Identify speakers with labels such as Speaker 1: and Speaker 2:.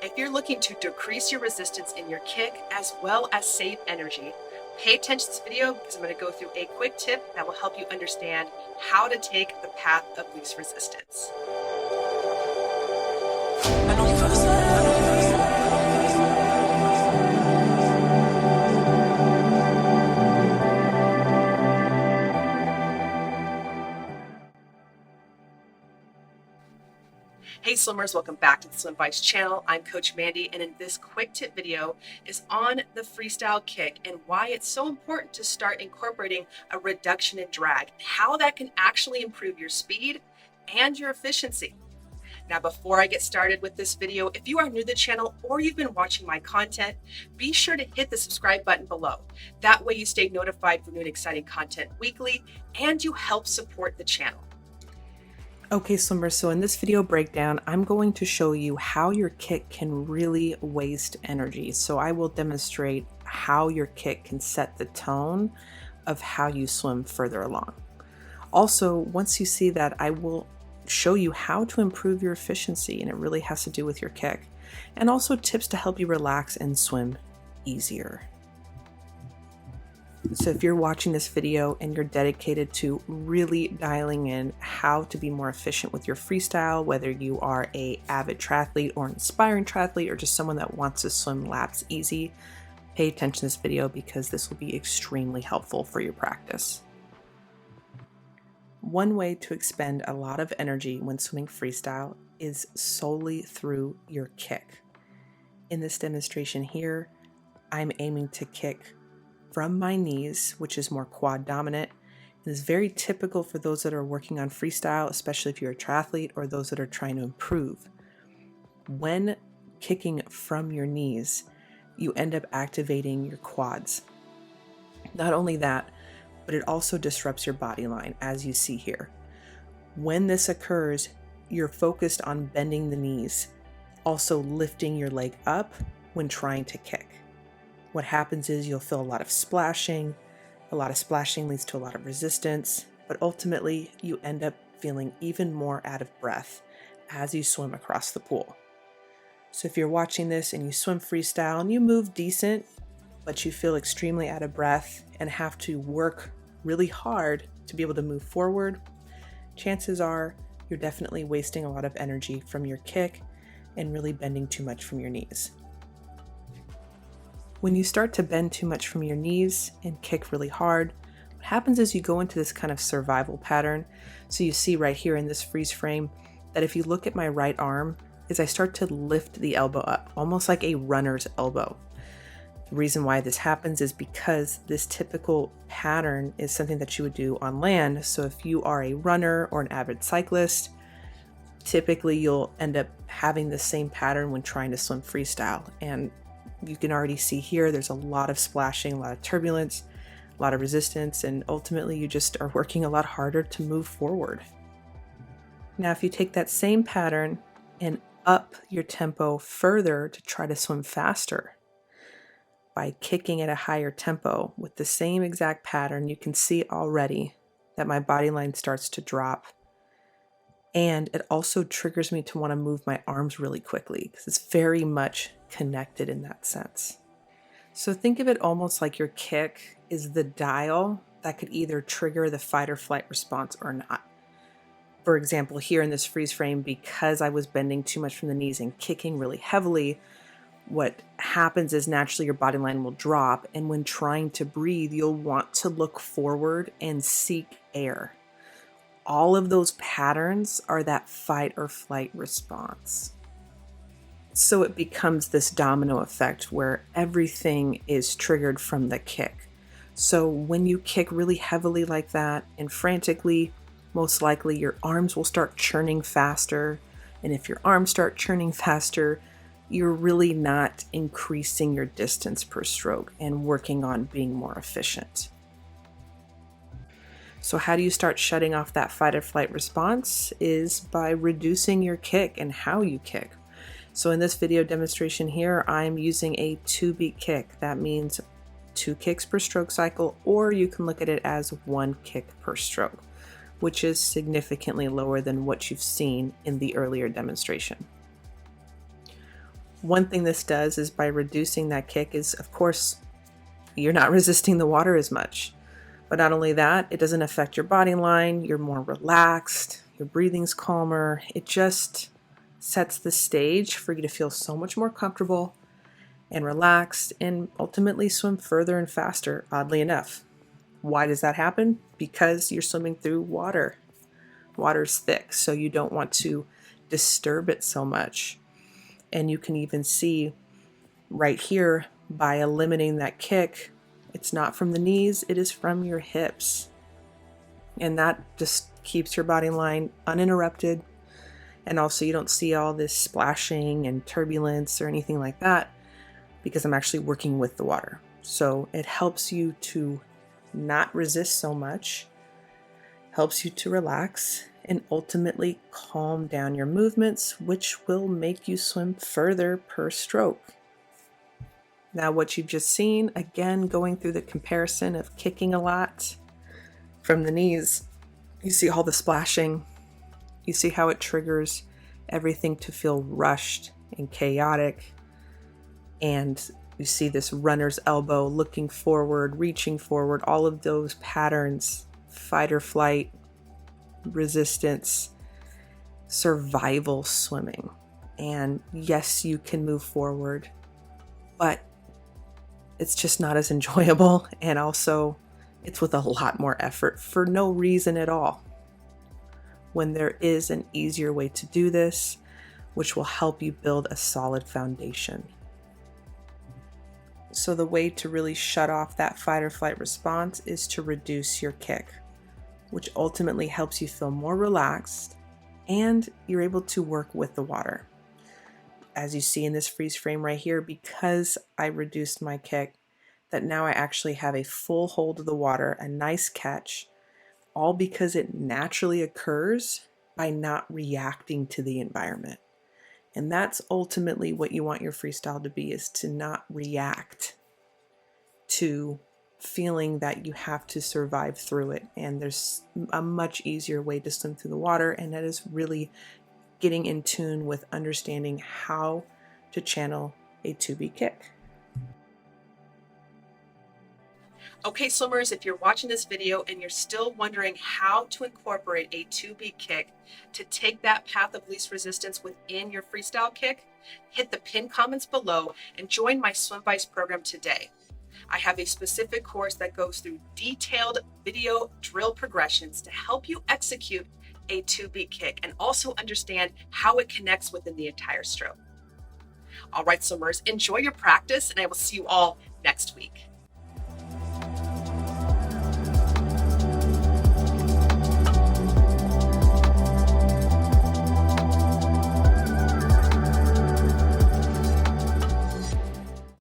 Speaker 1: If you're looking to decrease your resistance in your kick as well as save energy, pay attention to this video because I'm going to go through a quick tip that will help you understand how to take the path of least resistance. Hey Swimmers, welcome back to the Swim Bites channel. I'm Coach Mandy, and in this quick tip video is on the freestyle kick and why it's so important to start incorporating a reduction in drag, how that can actually improve your speed and your efficiency. Now, before I get started with this video, if you are new to the channel or you've been watching my content, be sure to hit the subscribe button below. That way you stay notified for new and exciting content weekly, and you help support the channel. Okay, swimmers, so in this video breakdown, I'm going to show you how your kick can really waste energy. So I will demonstrate how your kick can set the tone of how you swim further along. Also, once you see that, I will show you how to improve your efficiency, and it really has to do with your kick, and also tips to help you relax and swim easier. So if you're watching this video and you're dedicated to really dialing in how to be more efficient with your freestyle, whether you are an avid triathlete or an aspiring triathlete or just someone that wants to swim laps easy, pay attention to this video because this will be extremely helpful for your practice. One way to expend a lot of energy when swimming freestyle is solely through your kick. In this demonstration here, I'm aiming to kick from my knees, which is more quad dominant. It is very typical for those that are working on freestyle, especially if you're a triathlete or those that are trying to improve. When kicking from your knees, you end up activating your quads. Not only that, but it also disrupts your body line, as you see here. When this occurs, you're focused on bending the knees, also lifting your leg up when trying to kick. What happens is you'll feel a lot of splashing. A lot of splashing leads to a lot of resistance, but ultimately you end up feeling even more out of breath as you swim across the pool. So if you're watching this and you swim freestyle and you move decent, but you feel extremely out of breath and have to work really hard to be able to move forward, chances are you're definitely wasting a lot of energy from your kick and really bending too much from your knees. When you start to bend too much from your knees and kick really hard, what happens is you go into this kind of survival pattern. So you see right here in this freeze frame that if you look at my right arm, is I start to lift the elbow up, almost like a runner's elbow. The reason why this happens is because this typical pattern is something that you would do on land. So if you are a runner or an avid cyclist, typically you'll end up having the same pattern when trying to swim freestyle. And you can already see here, there's a lot of splashing, a lot of turbulence, a lot of resistance, and ultimately you just are working a lot harder to move forward. Now, if you take that same pattern and up your tempo further to try to swim faster by kicking at a higher tempo with the same exact pattern, you can see already that my body line starts to drop. And it also triggers me to want to move my arms really quickly because it's very much connected in that sense. So think of it almost like your kick is the dial that could either trigger the fight or flight response or not. For example, here in this freeze frame, because I was bending too much from the knees and kicking really heavily, what happens is naturally your body line will drop, and when trying to breathe, you'll want to look forward and seek air. All of those patterns are that fight or flight response. So it becomes this domino effect where everything is triggered from the kick. So when you kick really heavily like that and frantically, most likely your arms will start churning faster. And if your arms start churning faster, you're really not increasing your distance per stroke and working on being more efficient. So how do you start shutting off that fight or flight response is by reducing your kick and how you kick. So in this video demonstration here, I'm using a 2-beat kick. That means 2 kicks per stroke cycle, or you can look at it as 1 kick per stroke, which is significantly lower than what you've seen in the earlier demonstration. One thing this does is by reducing that kick is, of course, you're not resisting the water as much. But not only that, it doesn't affect your body line. You're more relaxed. Your breathing's calmer. It just sets the stage for you to feel so much more comfortable and relaxed and ultimately swim further and faster, oddly enough. Why does that happen? Because you're swimming through water. Water's thick, so you don't want to disturb it so much. And you can even see right here, by eliminating that kick, it's not from the knees, it is from your hips. And that just keeps your body line uninterrupted. And also you don't see all this splashing and turbulence or anything like that because I'm actually working with the water. So it helps you to not resist so much, helps you to relax, and ultimately calm down your movements, which will make you swim further per stroke. Now, what you've just seen, again, going through the comparison of kicking a lot from the knees, you see all the splashing, you see how it triggers everything to feel rushed and chaotic, and you see this runner's elbow, looking forward, reaching forward, all of those patterns, fight or flight, resistance, survival swimming. And yes, you can move forward, but it's just not as enjoyable, and also it's with a lot more effort for no reason at all. When there is an easier way to do this, which will help you build a solid foundation. So the way to really shut off that fight or flight response is to reduce your kick, which ultimately helps you feel more relaxed and you're able to work with the water. As you see in this freeze frame right here, because I reduced my kick, that now I actually have a full hold of the water, a nice catch, all because it naturally occurs by not reacting to the environment. And that's ultimately what you want your freestyle to be, is to not react to feeling that you have to survive through it. And there's a much easier way to swim through the water, and that is really getting in tune with understanding how to channel a 2B kick.
Speaker 2: Okay, swimmers, if you're watching this video and you're still wondering how to incorporate a 2B kick to take that path of least resistance within your freestyle kick, hit the pinned comments below and join my Swim Vice program today. I have a specific course that goes through detailed video drill progressions to help you execute a 2B kick and also understand how it connects within the entire stroke. All right, swimmers, enjoy your practice, and I will see you all next week.